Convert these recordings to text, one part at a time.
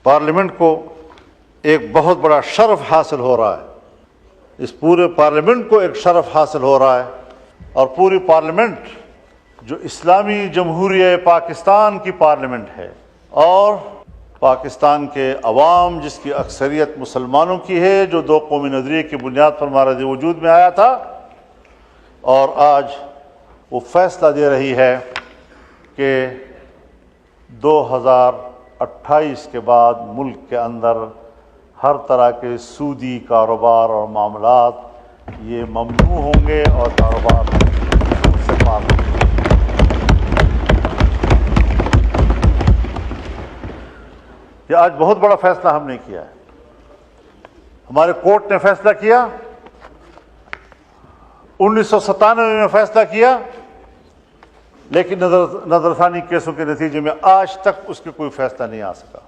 Parliament کو ایک بہت بڑا شرف حاصل ہو رہا ہے، اس پورے پارلیمنٹ کو ایک شرف حاصل ہو رہا ہے، اور پوری پارلیمنٹ جو اسلامی جمہوریہ پاکستان کی پارلیمنٹ ہے، اور پاکستان کے عوام جس کی اکثریت مسلمانوں کی ہے، جو دو قومی نظریے کی بنیاد پر ہمارا وجود میں آیا تھا، اور آج وہ فیصلہ دے رہی ہے کہ 2028 کے بعد ملک کے اندر ہر طرح کے سودی کاروبار اور معاملات یہ ممنوع ہوں گے اور کاروبار سے پار ہوں گے۔ یہ آج بہت بڑا فیصلہ ہم نے کیا ہے، ہمارے کورٹ نے فیصلہ کیا، 1997 میں فیصلہ کیا، لیکن نظر ثانی کیسوں کے نتیجے میں آج تک اس کے کوئی فیصلہ نہیں آ سکا۔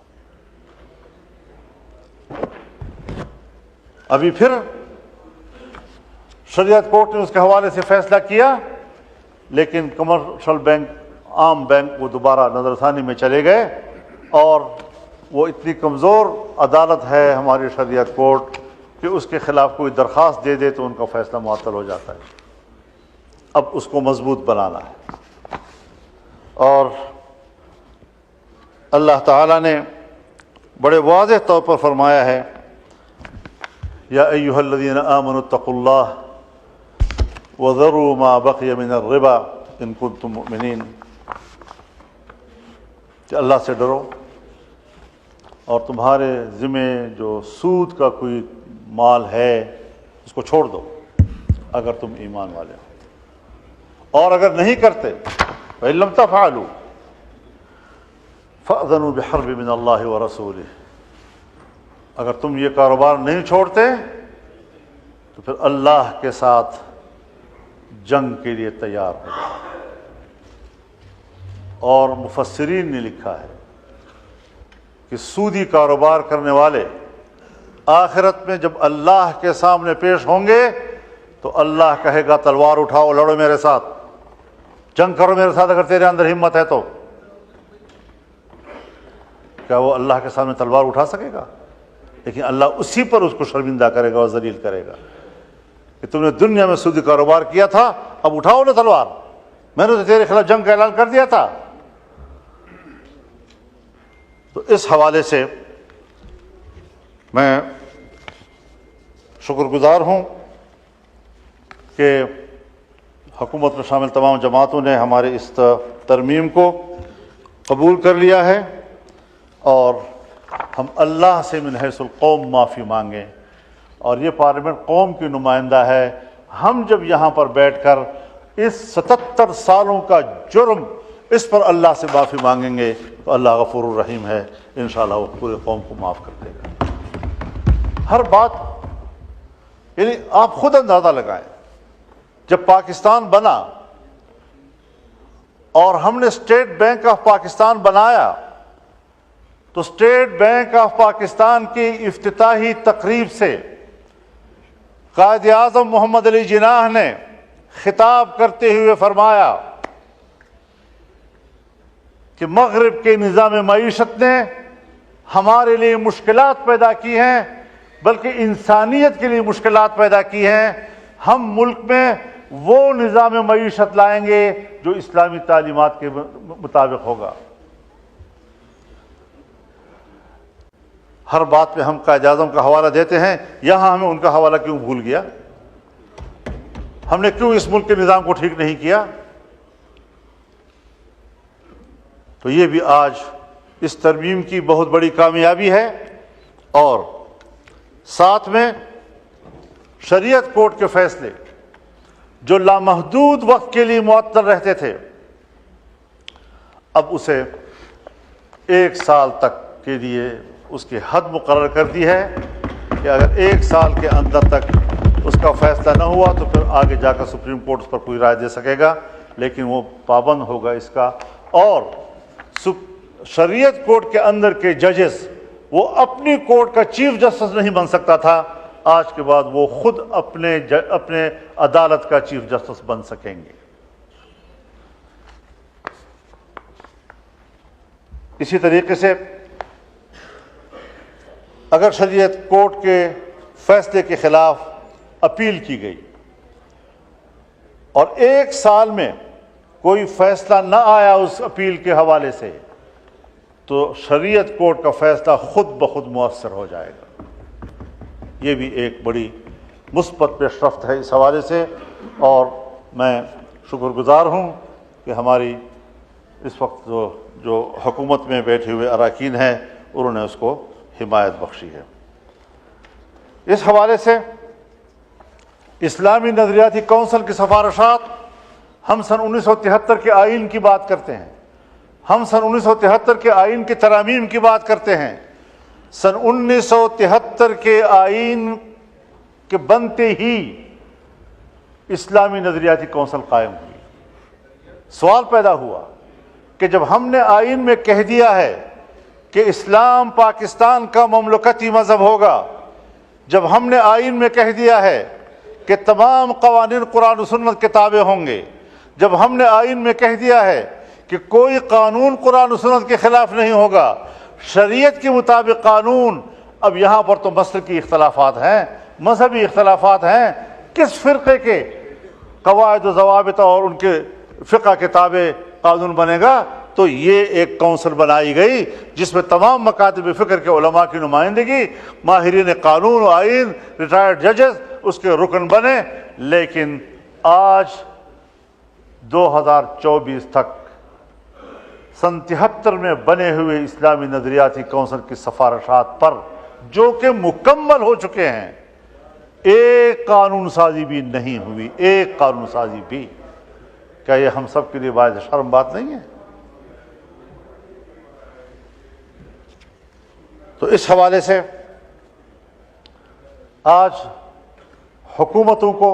ابھی پھر شریعت کورٹ نے اس کے حوالے سے فیصلہ کیا، لیکن کمرشل بینک، عام بینک، وہ دوبارہ نظر ثانی میں چلے گئے، اور وہ اتنی کمزور عدالت ہے ہماری شریعت کورٹ کہ اس کے خلاف کوئی درخواست دے دے تو ان کا فیصلہ معطل ہو جاتا ہے۔ اب اس کو مضبوط بنانا ہے، اور اللہ تعالیٰ نے بڑے واضح طور پر فرمایا ہے، یا ایھا الذین آمنوا اتقوا اللہ وذروا ما بقی من الربا ان کنتم مؤمنین، کہ اللہ سے ڈرو اور تمہارے ذمہ جو سود کا کوئی مال ہے اس کو چھوڑ دو اگر تم ایمان والے ہو، اور اگر نہیں کرتے فإن لم تفعلوا فأذنوا بحرب من اللہ ورسولہ، اگر تم یہ کاروبار نہیں چھوڑتے تو پھر اللہ کے ساتھ جنگ کے لیے تیار ہو جاؤ۔ اور مفسرین نے لکھا ہے کہ سودی کاروبار کرنے والے آخرت میں جب اللہ کے سامنے پیش ہوں گے تو اللہ کہے گا تلوار اٹھاؤ، لڑو میرے ساتھ، جنگ کرو میرے ساتھ اگر تیرے اندر ہمت ہے تو۔ کیا وہ اللہ کے سامنے تلوار اٹھا سکے گا؟ لیکن اللہ اسی پر اس کو شرمندہ کرے گا اور ذلیل کرے گا کہ تم نے دنیا میں سودی کاروبار کیا تھا، اب اٹھاؤ نا تلوار، میں نے تو تیرے خلاف جنگ کا اعلان کر دیا تھا۔ تو اس حوالے سے میں شکر گزار ہوں کہ حکومت میں شامل تمام جماعتوں نے ہمارے اس ترمیم کو قبول کر لیا ہے، اور ہم اللہ سے من حیث القوم معافی مانگیں، اور یہ پارلیمنٹ قوم کی نمائندہ ہے۔ ہم جب یہاں پر بیٹھ کر اس 77 سالوں کا جرم اس پر اللہ سے معافی مانگیں گے تو اللہ غفور الرحیم ہے، انشاءاللہ وہ پورے قوم کو معاف کر دے گا۔ ہر بات، یعنی آپ خود اندازہ لگائیں، جب پاکستان بنا اور ہم نے اسٹیٹ بینک آف پاکستان بنایا تو اسٹیٹ بینک آف پاکستان کی افتتاحی تقریب سے قائد اعظم محمد علی جناح نے خطاب کرتے ہوئے فرمایا کہ مغرب کے نظام معیشت نے ہمارے لیے مشکلات پیدا کی ہیں، بلکہ انسانیت کے لیے مشکلات پیدا کی ہیں۔ ہم ملک میں وہ نظام معیشت لائیں گے جو اسلامی تعلیمات کے مطابق ہوگا۔ ہر بات پہ ہم قائد اعظم کا حوالہ دیتے ہیں، یہاں ہمیں ان کا حوالہ کیوں بھول گیا؟ ہم نے کیوں اس ملک کے نظام کو ٹھیک نہیں کیا؟ تو یہ بھی آج اس ترمیم کی بہت بڑی کامیابی ہے، اور ساتھ میں شریعت کورٹ کے فیصلے جو لامحدود وقت کے لیے معطل رہتے تھے، اب اسے 1 سال تک کے لیے اس کی حد مقرر کر دی ہے کہ اگر 1 سال کے اندر تک اس کا فیصلہ نہ ہوا تو پھر آگے جا کر سپریم کورٹ اس پر کوئی رائے دے سکے گا، لیکن وہ پابند ہوگا اس کا۔ اور شریعت کورٹ کے اندر کے ججز، وہ اپنی کورٹ کا چیف جسٹس نہیں بن سکتا تھا، آج کے بعد وہ خود اپنے عدالت کا چیف جسٹس بن سکیں گے۔ اسی طریقے سے اگر شریعت کورٹ کے فیصلے کے خلاف اپیل کی گئی اور 1 سال میں کوئی فیصلہ نہ آیا اس اپیل کے حوالے سے، تو شریعت کورٹ کا فیصلہ خود بخود مؤثر ہو جائے گا۔ یہ بھی ایک بڑی مثبت پیش رفت ہے اس حوالے سے، اور میں شکر گزار ہوں کہ ہماری اس وقت جو حکومت میں بیٹھے ہوئے اراکین ہیں انہوں نے اس کو حمایت بخشی ہے۔ اس حوالے سے اسلامی نظریاتی کونسل کی سفارشات ہم سن 1973 کے آئین کی بات کرتے ہیں، ہم سن 1973 کے آئین کے ترامیم کی بات کرتے ہیں۔ سن 1973 کے آئین کے بنتے ہی اسلامی نظریاتی کونسل قائم ہوئی۔ سوال پیدا ہوا کہ جب ہم نے آئین میں کہہ دیا ہے کہ اسلام پاکستان کا مملکتی مذہب ہوگا، جب ہم نے آئین میں کہہ دیا ہے کہ تمام قوانین قرآن و سنت کے تابع ہوں گے، جب ہم نے آئین میں کہہ دیا ہے کہ کوئی قانون قرآن و سنت کے خلاف نہیں ہوگا، شریعت کے مطابق قانون، اب یہاں پر تو مسلکی اختلافات ہیں، مذہبی اختلافات ہیں، کس فرقے کے قواعد و ضوابط اور ان کے فقہ کے تابع قانون بنے گا؟ تو یہ ایک کونسل بنائی گئی جس میں تمام مکاتب فکر کے علماء کی نمائندگی، ماہرین قانون و آئین، ریٹائرڈ ججز اس کے رکن بنے۔ لیکن آج 2024 تک سن 73 میں بنے ہوئے اسلامی نظریاتی کونسل کی سفارشات پر جو کہ مکمل ہو چکے ہیں، ایک قانون سازی بھی نہیں ہوئی، ایک قانون سازی بھی۔ کیا یہ ہم سب کے لیے باعث شرم بات نہیں ہے؟ تو اس حوالے سے آج حکومتوں کو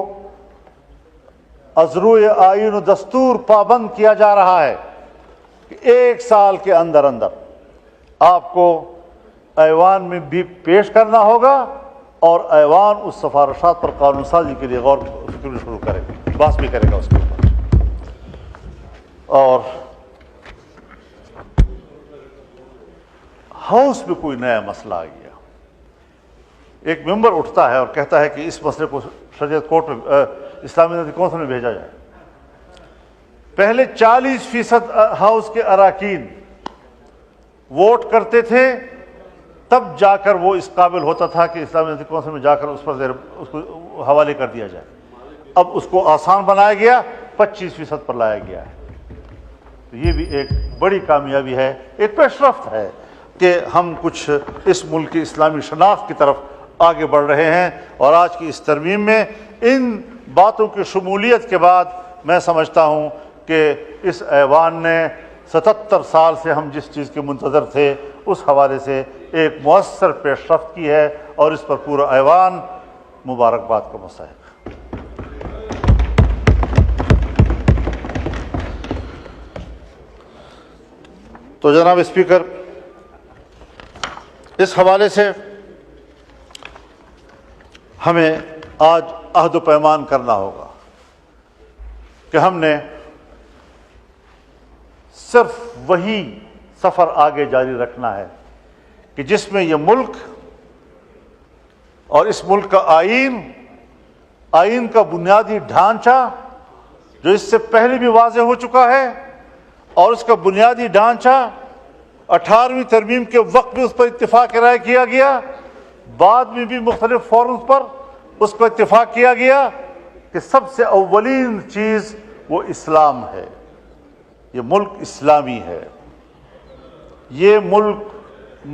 از روئے آئین و دستور پابند کیا جا رہا ہے کہ 1 سال کے اندر اندر آپ کو ایوان میں بھی پیش کرنا ہوگا، اور ایوان اس سفارشات پر قانون سازی کے لیے غور و فکر شروع کرے گا، بحث بھی کرے گا اس کے اوپر۔ اور ہاؤس میں کوئی نیا مسئلہ آ گیا، ایک ممبر اٹھتا ہے اور کہتا ہے کہ اس مسئلے کو شریعت کورٹ میں، اسلامی نظریاتی کونسل میں بھیجا جائے۔ پہلے 40% ہاؤس کے اراکین ووٹ کرتے تھے، تب جا کر وہ اس قابل ہوتا تھا کہ اسلامی نظریاتی کونسل میں جا کر اس کو حوالے کر دیا جائے۔ اب اس کو آسان بنایا گیا، 25% پر لایا گیا ہے۔ تو یہ بھی ایک بڑی کامیابی ہے، ایک پیش رفت ہے کہ ہم کچھ اس ملک کی اسلامی شناخت کی طرف آگے بڑھ رہے ہیں۔ اور آج کی اس ترمیم میں ان باتوں کی شمولیت کے بعد میں سمجھتا ہوں کہ اس ایوان نے 77 سال سے ہم جس چیز کے منتظر تھے اس حوالے سے ایک مؤثر پیش رفت کی ہے، اور اس پر پورا ایوان مبارکباد کا مستحق۔ تو جناب اسپیکر، اس حوالے سے ہمیں آج عہد و پیمان کرنا ہوگا کہ ہم نے صرف وہی سفر آگے جاری رکھنا ہے کہ جس میں یہ ملک اور اس ملک کا آئین کا بنیادی ڈھانچہ جو اس سے پہلے بھی واضح ہو چکا ہے، اور اس کا بنیادی ڈھانچہ 18ویں ترمیم کے وقت بھی اس پر اتفاق رائے کیا گیا، بعد میں بھی مختلف فورمز پر اس پر اتفاق کیا گیا کہ سب سے اولین چیز وہ اسلام ہے، یہ ملک اسلامی ہے، یہ ملک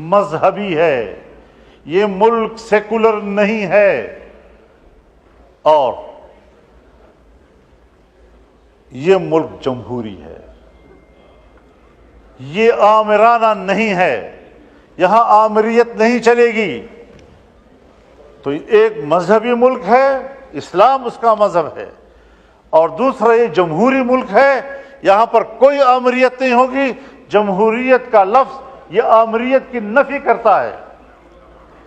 مذہبی ہے، یہ ملک سیکولر نہیں ہے، اور یہ ملک جمہوری ہے، یہ آمرانہ نہیں ہے، یہاں آمریت نہیں چلے گی۔ تو ایک مذہبی ملک ہے، اسلام اس کا مذہب ہے، اور دوسرا یہ جمہوری ملک ہے، یہاں پر کوئی آمریت نہیں ہوگی۔ جمہوریت کا لفظ یہ آمریت کی نفی کرتا ہے۔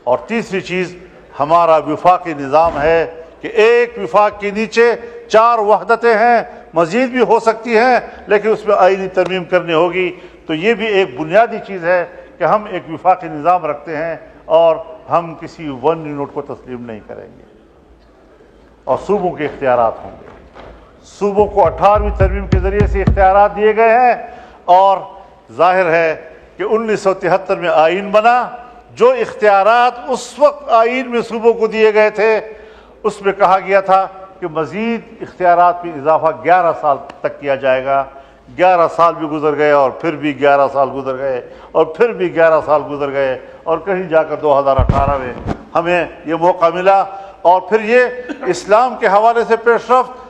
اور تیسری چیز ہمارا وفاقی نظام ہے کہ ایک وفاق کے نیچے 4 وحدتیں ہیں، مزید بھی ہو سکتی ہیں، لیکن اس میں آئینی ترمیم کرنی ہوگی۔ تو یہ بھی ایک بنیادی چیز ہے کہ ہم ایک وفاقی نظام رکھتے ہیں، اور ہم کسی ون یونٹ کو تسلیم نہیں کریں گے، اور صوبوں کے اختیارات ہوں گے۔ صوبوں کو 18ویں ترمیم کے ذریعے سے اختیارات دیے گئے ہیں، اور ظاہر ہے کہ 1973 میں آئین بنا، جو اختیارات اس وقت آئین میں صوبوں کو دیے گئے تھے اس میں کہا گیا تھا کہ مزید اختیارات میں اضافہ 11 سال تک کیا جائے گا۔ 11 سال بھی گزر گئے، اور پھر بھی 11 سال گزر گئے، اور پھر بھی 11 سال گزر گئے، اور کہیں جا کر 2018 میں ہمیں یہ موقع ملا، اور پھر یہ اسلام کے حوالے سے پیش رفت۔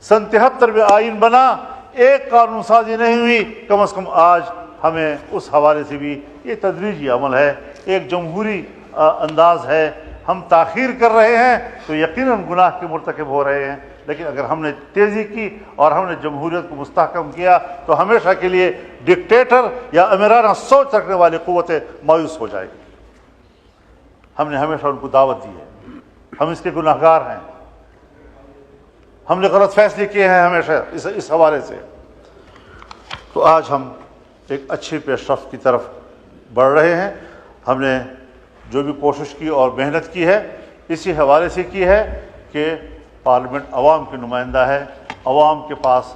سن 73 میں آئین بنا، ایک قانون سازی نہیں ہوئی، کم از کم آج ہمیں اس حوالے سے بھی یہ تدریجی عمل ہے، ایک جمہوری انداز ہے۔ ہم تاخیر کر رہے ہیں تو یقیناً گناہ کے مرتکب ہو رہے ہیں، لیکن اگر ہم نے تیزی کی اور ہم نے جمہوریت کو مستحکم کیا تو ہمیشہ کے لیے ڈکٹیٹر یا امیرانہ سوچ رکھنے والی قوتیں مایوس ہو جائیں گی۔ ہم نے ہمیشہ ان کو دعوت دی ہے، ہم اس کے گناہگار ہیں، ہم نے غلط فیصلے کیے ہیں ہمیشہ اس حوالے سے۔ تو آج ہم ایک اچھی پیش رفت کی طرف بڑھ رہے ہیں۔ ہم نے جو بھی کوشش کی اور محنت کی ہے اسی حوالے سے کی ہے کہ پارلیمنٹ عوام کی نمائندہ ہے، عوام کے پاس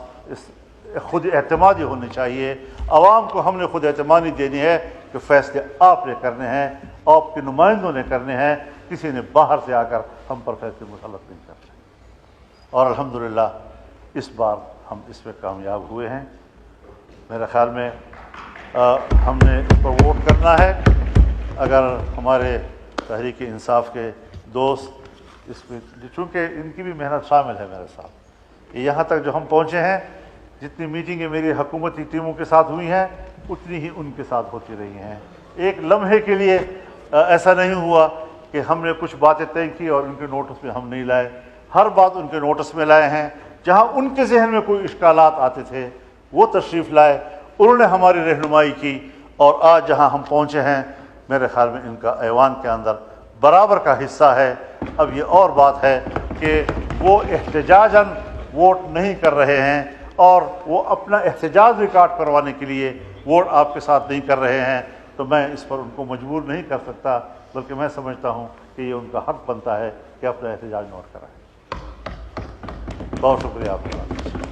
خود اعتمادی ہونی چاہیے، عوام کو ہم نے خود اعتمادی دینی ہے کہ فیصلے آپ نے کرنے ہیں، آپ کے نمائندوں نے کرنے ہیں، کسی نے باہر سے آ کر ہم پر فیصلے مسلط نہیں کرنے۔ اور الحمدللہ اس بار ہم اس میں کامیاب ہوئے ہیں۔ میرے خیال میں ہم نے اس پر ووٹ کرنا ہے۔ اگر ہمارے تحریک انصاف کے دوست اس میں، چونکہ ان کی بھی محنت شامل ہے میرے ساتھ، یہاں تک جو ہم پہنچے ہیں، جتنی میٹنگیں میری حکومتی ٹیموں کے ساتھ ہوئی ہیں اتنی ہی ان کے ساتھ ہوتی رہی ہیں۔ ایک لمحے کے لیے ایسا نہیں ہوا کہ ہم نے کچھ باتیں طے کی اور ان کے نوٹس میں ہم نہیں لائے، ہر بات ان کے نوٹس میں لائے ہیں۔ جہاں ان کے ذہن میں کوئی اشکالات آتے تھے وہ تشریف لائے، انہوں نے ہماری رہنمائی کی، اور آج جہاں ہم پہنچے ہیں میرے خیال میں ان کا ایوان کے اندر برابر کا حصہ ہے۔ اب یہ اور بات ہے کہ وہ احتجاجاً ووٹ نہیں کر رہے ہیں، اور وہ اپنا احتجاج ریکارڈ کروانے کے لیے ووٹ آپ کے ساتھ نہیں کر رہے ہیں، تو میں اس پر ان کو مجبور نہیں کر سکتا، بلکہ میں سمجھتا ہوں کہ یہ ان کا حق بنتا ہے کہ اپنا احتجاج نوٹ کرائیں۔ بہت شکریہ آپ کا۔